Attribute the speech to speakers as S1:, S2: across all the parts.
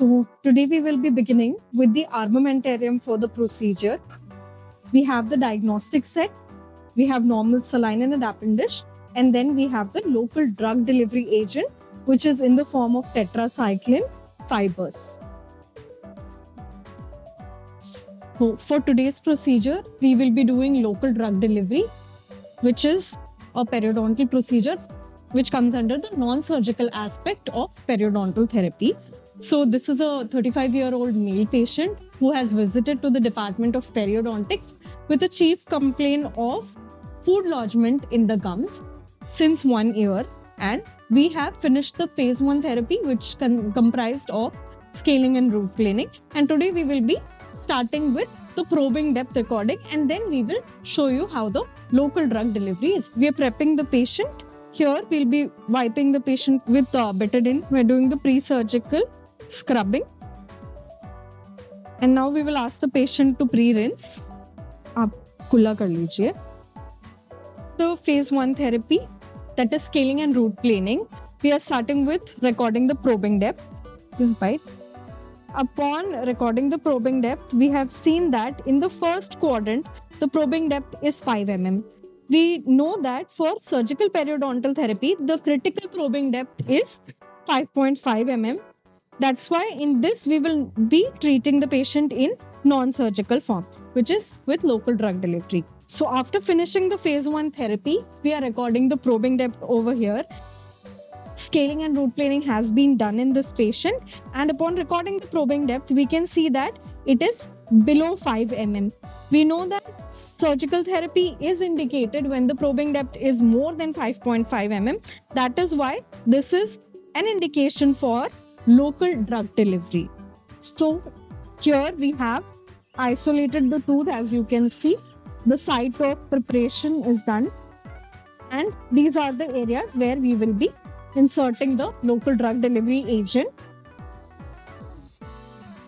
S1: So today we will be beginning with the armamentarium for the procedure. We have the diagnostic set, we have normal saline and adaptant dish, and then we have the local drug delivery agent, which is in the form of tetracycline fibers. So for today's procedure, we will be doing local drug delivery, which is a periodontal procedure which comes under the non-surgical aspect of periodontal therapy. So this is a 35-year-old male patient who has visited to the Department of Periodontics with a chief complaint of food lodgement in the gums since 1 year, and we have finished the phase 1 therapy, which comprised of scaling and root planing, and today we will be starting with the probing depth recording, and then we will show you how the local drug delivery is. We are prepping the patient. Here we'll be wiping the patient with betadine. We're doing the pre-surgical scrubbing, and now we will ask the patient to pre-rinse. आप कुल्ला कर लीजिए. The phase 1 therapy, that is scaling and root planing, we are starting with recording the probing depth. This bite. Upon recording the probing depth, we have seen that in the first quadrant, the probing depth is 5 mm. We know that for surgical periodontal therapy, the critical probing depth is 5.5 mm. That's why in this, we will be treating the patient in non-surgical form, which is with local drug delivery. So after finishing the phase 1 therapy, we are recording the probing depth over here. Scaling and root planing has been done in this patient, and upon recording the probing depth, we can see that it is below 5 mm. We know that surgical therapy is indicated when the probing depth is more than 5.5 mm. That is why this is an indication for local drug delivery. So here we have isolated the tooth. As you can see, the site of preparation is done, and these are the areas where we will be inserting the local drug delivery agent.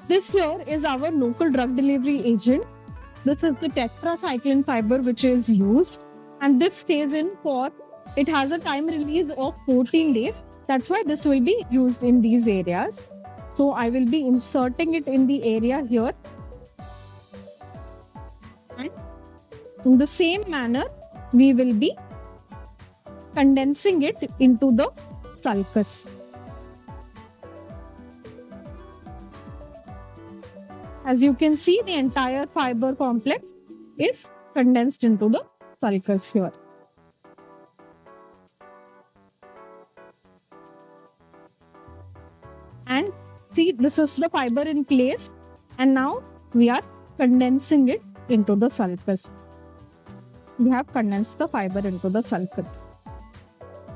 S1: This here is our local drug delivery agent. This is the tetracycline fiber which is used, and this stays in for, it has a time release of 14 days. That's why this will be used in these areas. So I will be inserting it in the area here, and in the same manner we will be condensing it into the sulcus. As you can see, the entire fiber complex is condensed into the sulcus here. And see, this is the fiber in place, and now we are condensing it into the sulcus. We have condensed the fiber into the sulcus.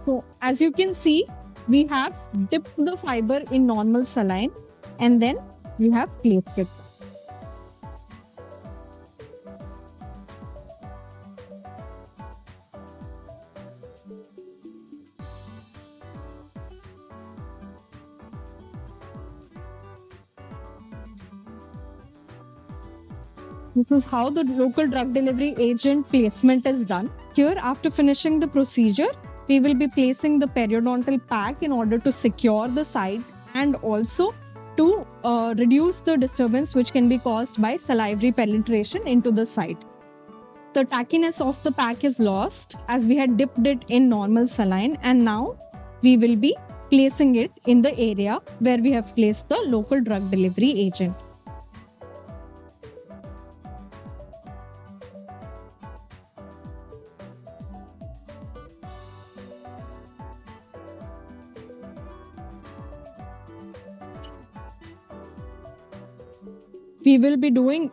S1: So as you can see, we have dipped the fiber in normal saline, and then we have placed it. This is how the local drug delivery agent placement is done. Here, after finishing the procedure, we will be placing the periodontal pack in order to secure the site and also to reduce the disturbance which can be caused by salivary penetration into the site. The tackiness of the pack is lost as we had dipped it in normal saline, and now we will be placing it in the area where we have placed the local drug delivery agent. We will be doing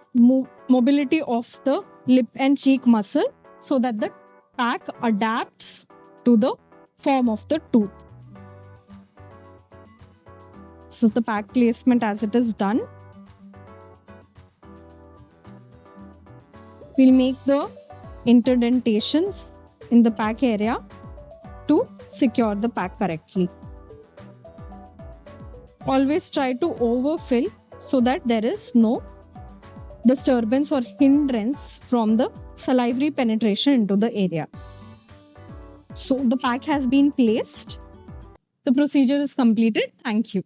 S1: mobility of the lip and cheek muscle so that the pack adapts to the form of the tooth. This is the pack placement as it is done. We'll make the interdentations in the pack area to secure the pack correctly. Always try to overfill so that there is no disturbance or hindrance from the salivary penetration into the area. So the pack has been placed. The procedure is completed. Thank you.